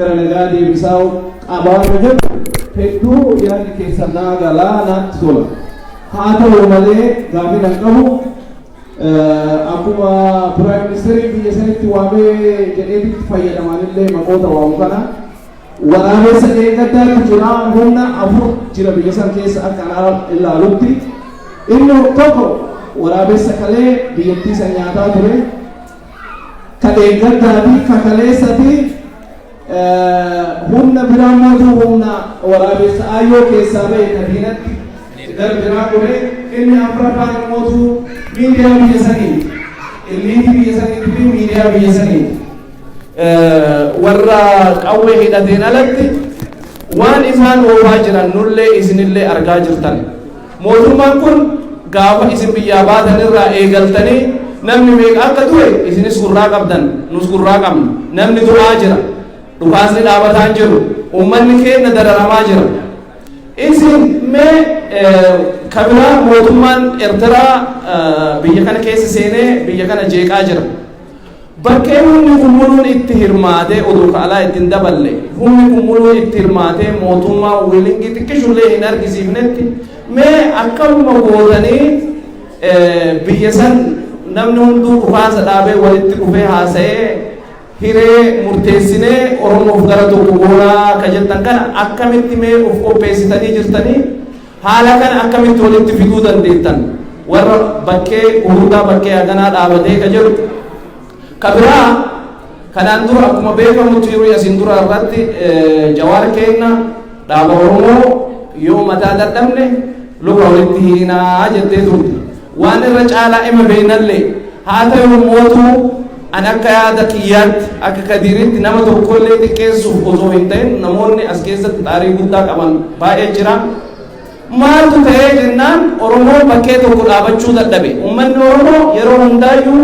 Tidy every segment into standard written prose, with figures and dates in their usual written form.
gara nagaa deebisaa qabaatu jedhu hedduu yaadni keessan naa galaa naatti tola. Haa ta'u malee gaafii nan qabu akkuma Piraayim Ministeerii biyya sanitti waamee jedheetitti fayyadamanillee maqoota waamu kana waraabessa eeggaddaatti jira humna afur jira biyya san keessa akka anaa ilaalutti inni tokko waraabessa kalee biyyattii san nyaataa ture kan eeggaddaati kakaleessati humna biraa mootuu humna waraabessa ayyoo keessaa ba'e kadiinatti darbiraa ture inni afuraffaan mootuu miidiyaa biyya saniiti illiitii biyya saniiti fi miidiyaa biyya saniiti warra qawwee hidhateen alatti waan isaan oofaa jiran nullee isinillee argaa jirtan mootummaan kun gaafa isin biyyaa baatan irraa eegaltanii namni meeqa akka ture isinis gurraa qabdan nus gurraa qabna namni du'aa jira dhukaasni dhaabataan jiru uummanni keenya dararamaa jira isin mee kabiraa mootummaan Eertiraa biyya kana keessa seenee biyya kana jeeqaa jira bakkee humni kumuluun itti hirmaatee oduu kaalaa ittiin daballe humni kumuluun itti hirmaatee mootummaa wiilingii xiqqishullee hin argisiifnetti mee akkuma gootanii biyya san namni hunduu dhufaasa dhaabee walitti dhufee haasa'ee hiree murteessinee Oromoof gara tokko goonaa ka jettan kana akkamitti mee of qopheessitanii jirtanii haala kana akkamitti walitti fiduu dandeettan warra bakkee gurguddaa bakkee haganaa dhaabatee ka jedhu kabiraa kanaan dura akkuma beekamutti yeroo asin dura irratti Jawaar keenya dhaaba Oromoo yoo mataa dadhabne luka walitti hiinaa jettee turte waan irra caalaa ima beeynallee haa ta'u mootuu an akka yaada kiyyaatti akka Kadiiritti nama tokkollee xiqqeessuuf osoo hin ta'in namoonni as keessatti xaarii guddaa qaban baay'ee jira maaltu ta'ee jennaan Oromoo bakkee tokko dhaabachuu dadhabe uummanni Oromoo yeroo hundaayyuu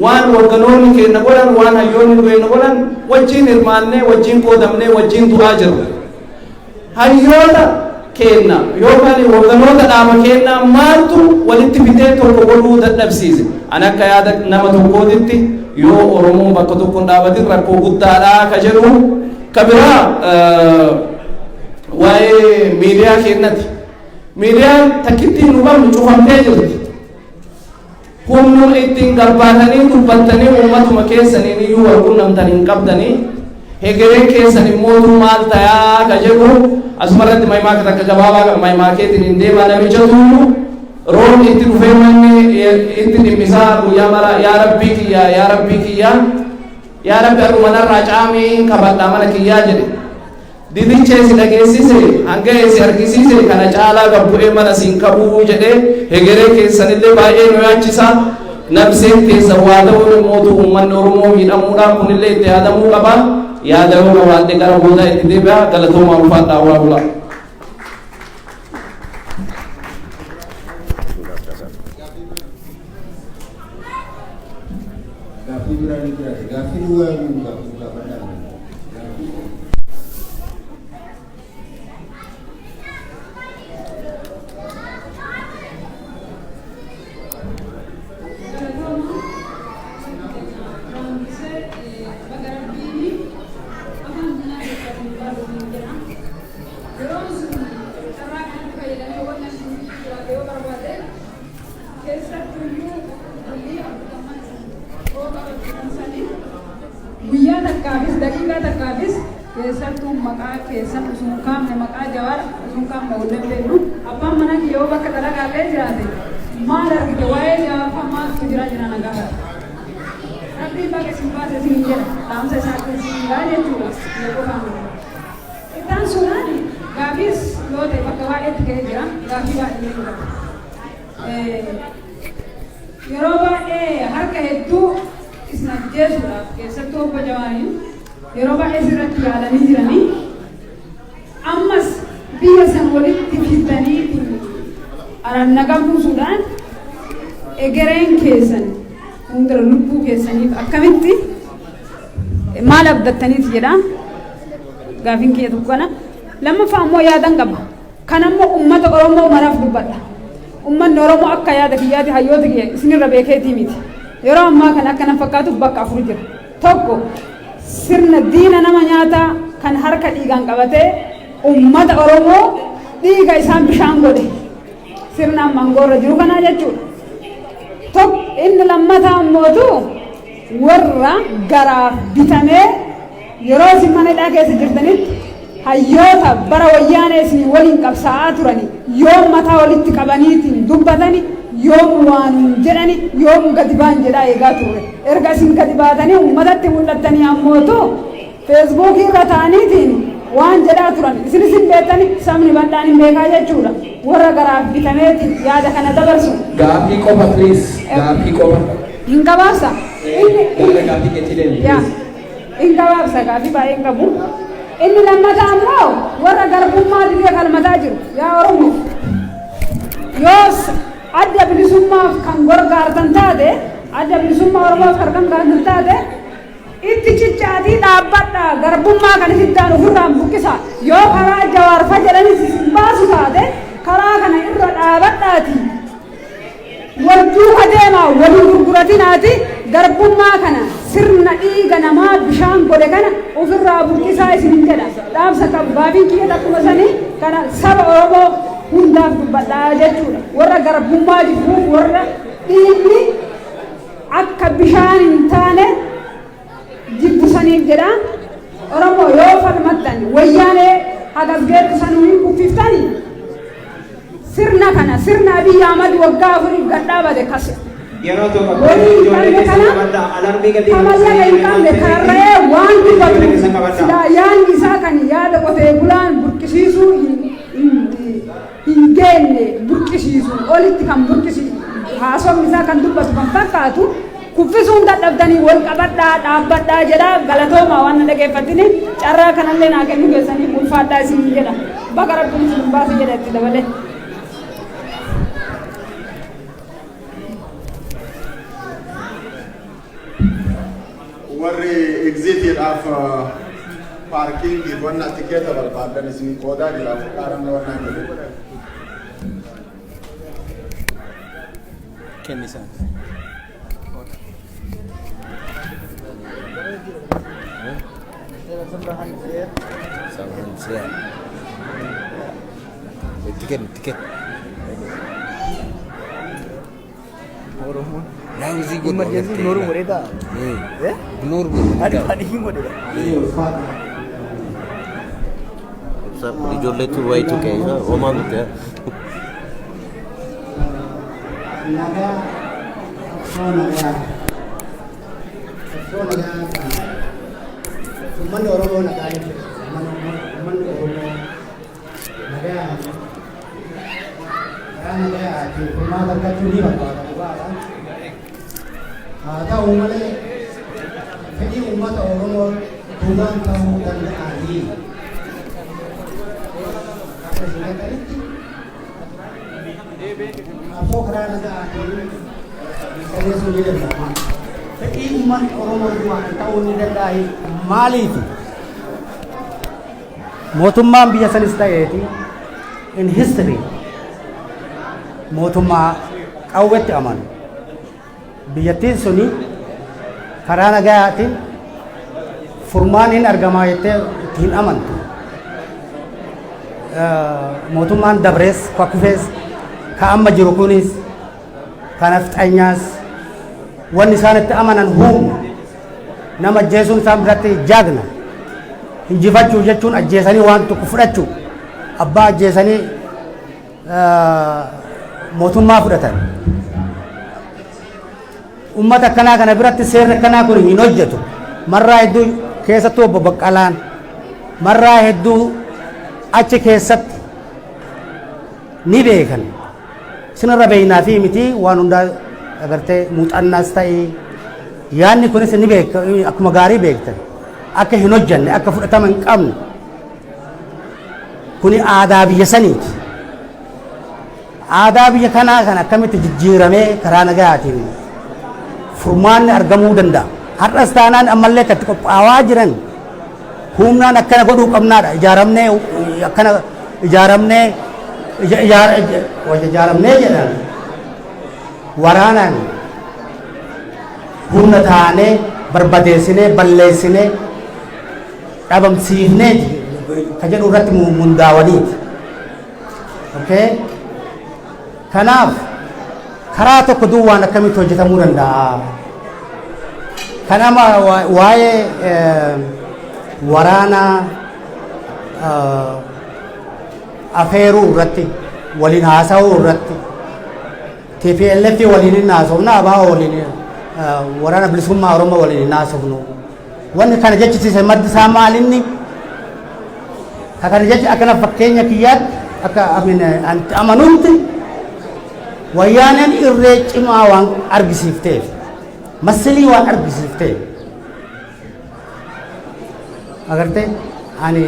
waan hogganoonni keenya godhan waan hayyoonni keenya godhan wajjin hirmaannee wajjin qoodamnee wajjin du'aa jirra hayyoota keenya yookaan hogganoota dhaaba keenya maaltu walitti fidee tokko godhuu dadhabsiise an akka yaada nama tokkootitti yoo Oromoo bakka tokkoon dhaabatin rakkoo guddaadhaa ka jedhu kabiraa waa'ee miidiyaa keenyatti miidiyaan takkittiin nu qabnu cufamtee jirti humnuun ittiin garbaatanii dubbattanii uummatuma keessaniin iyyuu walqunnamtan hin qabdanii hegereen keessan immoo maal tayaa ka jedhu asumarratti mahimaa takka gabaabaa mahimaa keetiin hin deemaa namicha tuulu roobni itti dhufee manni itti dhimmisaa guyyaa mara yaa rabbii kiyyaa yaa rabbii kiyyaa yaa rabbi adumanarraa caamii kabadhaa mana kiyyaa jedhe didicha esi dhageessise hanga esi argisiise kana caalaa gabbu'ee mana siin qabuu jedhee hegeree keessanillee baay'ee nu yaachisa nabseen keessa waa ta'uun mootuu uummanni Oromoo miidhamuudhaan kunillee itti yaadamuu qaba yaadamuu qabaadhe gara boodaa itti deebi'a galatoomaa ulfaadhaa waa bulaa. guyyaa takkaafis daqiiqaa takkaafis keessattuu maqaa keessan usun kaamne maqaa Jawaar usun kaamne waliin beeknu abbaan mana yoo bakka dalagaallee jiraate maal argite waa'ee Jawaar maaltu jira jedhan agarra rabbiin bakka isin baase isin jedha dhaamsa isaatti isin gaa jechuudha yeroo kaamne ittaan sunaan gaafis yoo ta'e bakka baay'eetti ka'ee jira gaafii baay'ee jira yeroo baay'ee harka hedduu isna jechuudhaaf keessattuu obbo Jawaariin yeroo baay'ee sirratti yaalanii jiranii ammas biyya san walitti fidanii arannaqa buusuudhaan egereen keessan hundura lubbuu keessaniif akkamitti maal abdattaniiti jedha gaafiin kiyya tokkana lammaffaa ammoo yaadan qaba kan ammoo uummata Oromoo maraaf dubbadha uummanni Oromoo akka yaada kiyyaati hayyoota kiyya isinirra beekeetii miti yeroo ammaa kan akkana fakkaatu bakka afur jira tokko sirna diina nama nyaataa kan harka dhiigaan qabatee ummata Oromoo dhiiga isaan bishaan godhe sirnaan mangoorra jiru kanaa jechuudha. Tokko inni lammataa ammootu warra garaaf bitamee yeroo isin mana hidhaa keessa jirtanitti hayyoota bara wayyaanee isin waliin qabsaa'aa turani yoom mataa walitti qabaniitiin dubbatani yoom waan jedhani yoom gadi baan jedhaa eegaa turre. Erga isin gadi baatanii uummatatti mul'attanii ammootu feesbuukii irra ta'aniitiin waan jedhaa turan isinis hin beektani sabni bal'aan hin beekaa jechuudha. Warra garaaf bitameetiin yaada kana dabarsu. Gaaffii qofa please. Gaaffii qofa. Hin gabaabsa. Gaaffii keetti deemi. Hin gabaabsa gaaffii baay'ee hin qabu. Inni lammataa ammoo warra garbummaa didee falmataa jiru yaa Oromoo. Yoos adda bilisummaaf kan gargaartan taate adda bilisummaa Oromoof kan gargaartan taate itti cichaatii dhaabbadha garbummaa kan hiddaan ofirraan buqqisa yoo karaa jawaarfa jedhanis baasu taate karaa kana irra dhaabadhaati wajjuu deemaa walii gurguratinaati garbummaa kana sirna dhiiga namaa bishaan godhe kana ofirraa buqqisaa isin jedha dhaamsa qabu gaafiin kiyya akkuma sanii kana saba Oromoo hundaaf dubbadhaa jechuudha. Warra garbummaa jibbuuf warra dhiigni akka bishaan hin taane jibbisaniif jedha. Oromoo yoo falmattan wayyaanee hagasgeetu sanuu hin kuffiftanii sirna kana sirna Abiy Ahmad waggaa afuriif gadhaabate kas yeroo tokko ijoollee keessa qabadda alarmii gadi kamayyaga hin qabne karree waan dubbatu silaa yaadni isaa kan yaada qotee bulaan burqisiisuu hin geenne burqisiisu olitti kan burqisiisu haasofni isaa kan dubbatu kan fakkaatu kuffisuun dadhabdanii wal qabadhaa dhaabbadhaa jedha galatoomaa waan na dhageeffatini carraa kanallee naa kennu keessanii ulfaadhaa isin jedha baga rabbiin isin baase jedha itti dabalee. warri exitiidhaaf paarkiingii wanna tikeeta barbaadan isin qoodaa jiraaf qaarama wanna jedhu kennisan. Tiket. Oromoo. Yang sih gue Emergency Nur Mureda. Nur Ada pada ini Mureda. सब जो ले तू वही तो कहेगा वो मान लेते हैं naga Uman Oromo naga Uman Oromo naga naga di rumah warga Juni tahu malah jadi umat Oromo bukan tahu dan ahli apa kerana naga ahli saya sudah lama jadi umat Oromo tahu ni dan ahli maaliif mootummaan biyya sanis ta'eeti in history mootummaa qawwetti amanu biyyattiin suni karaa nagayaatiin furmaan hin argamaa jettee ittiin amantu mootummaan dabrees kakufees ka amma jiru kunis kan nafxanyaas wanni isaan itti amanan humna nama ajjeesuun isaan biratti jaagna injifachuuf jechuun ajjeesanii waan tokko fudhachuu abbaa ajjeesanii mootummaa fudhatan ummata akkanaa kana biratti seerri akkanaa kun hin hojjetu marraa hedduu keessattuu obbo Baqqalaan marraa hedduu achi keessatti ni beekan sinirra beeynaa fi miti waan hundaa agartee muuxannaas ta'ee yaanni kunis ni beeka akkuma gaarii beektan akka hin hojjenne akka fudhatama hin qabne kuni aadaa biyya saniiti aadaa biyya kanaa kan akkamitti jijjiiramee karaa nagayaatiin furmaanni argamuu danda'a har'as taanaan ammallee katti qophaawaa jiran humnaan akkana godhuu qabnaadha ijaaramnee akkana ijaaramnee jedhan waraanaan humna taanee barbadeessinee balleessinee dhabamsiifnee ka jedhu irratti mundaawaniiti. Okay? Kanaaf karaa tokko duwwaan akkamitti hojjetamuu danda'a? Kanama waa'ee waraana afeeruu irratti waliin haasa'uu irratti TPLF waliin hin haasofnu ABO waliin waraana bilisummaa Oromoo waliin hin haasofnu. Wanni kana jechisiise maddi isaa maalinni kana jechi akkana fakkeenya kiyyaatti akka amanuutti wayyaaneen irree cimaa waan argisiifteef masilii waan argisiifteef agartee ani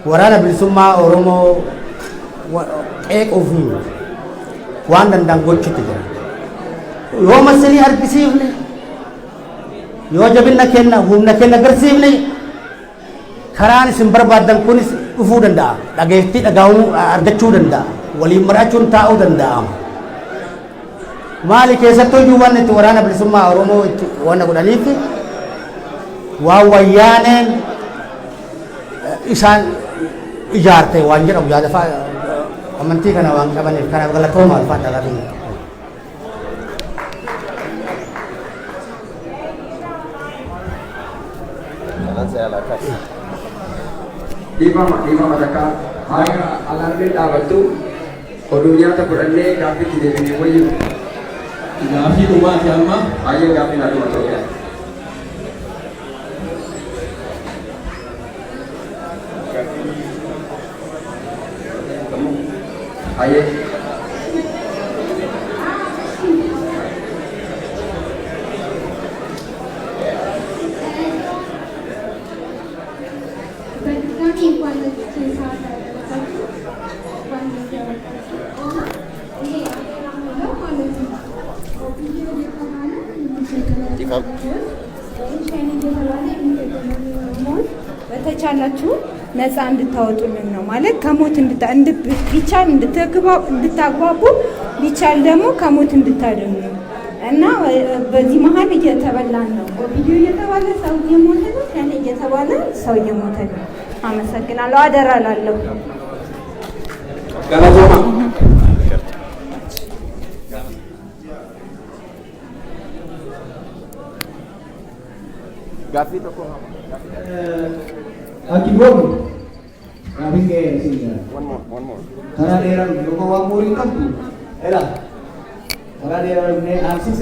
waraana bilisummaa Oromoo qeequuf waan danda'an gochuutti jira. Yoo masilii argisiifne yoo jabina kenna humna kenna agarsiifne karaan isin barbaadan kunis dhufuu danda'a. Dhageettii dhagahamuu argachuu danda'a. Waliin mari'achuun taa'uu danda'a. Maali keessattuu iyyuu waan itti waraana bilisummaa Oromoo itti waan godhaniif waan wayyaaneen isaan ijaarte waan jedhamu yaada amantii kana waan qabaniif kanaaf galatooma alfaan dhalatu. Dhiifama takka haga alarmeen dhaabattu oduu nyaata godhannee gaaffiitti deebinee wayyu. Gaaffii dhumaati amma. Baay'ee gaaffii naa dhuma ta'udha. Baay'ee. በተቻላችሁ ነፃ እንድታወጡልን ነው ማለት ከሞት ቢቻል እንድታግባቡ ቢቻል ደግሞ ከሞት እንድታደኑ እና በዚህ መሀል እየተበላን ነው። ቪዲዮ እየተባለ ሰው እየሞተ ነው፣ ሸኔ እየተባለ ሰው እየሞተ ነው። አመሰግናለሁ። አደራ ላለሁ ገለቶማ Gaaffii tokko Aki boonu gaafiin kee siin one more. karaa dheeraan yookaan waan moorii qabdu edha karaa dheeraan aansisa